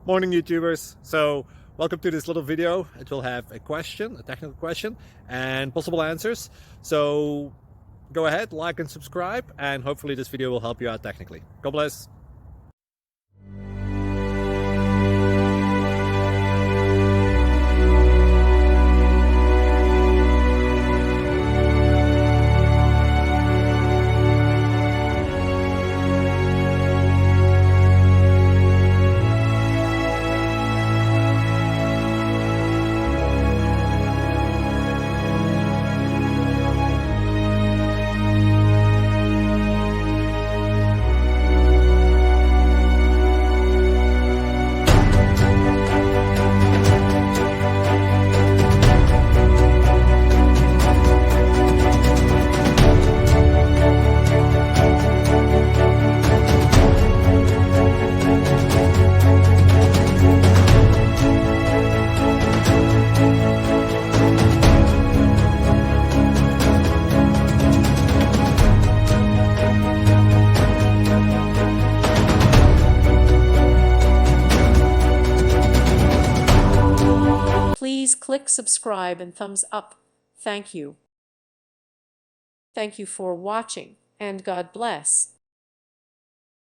Morning YouTubers. So welcome to this little video. It will have a question, a technical question, and possible answers. So go ahead, like and subscribe, and hopefully this video will help you out technically. God bless. Please click subscribe and thumbs up. Thank you. Thank you for watching, and God bless.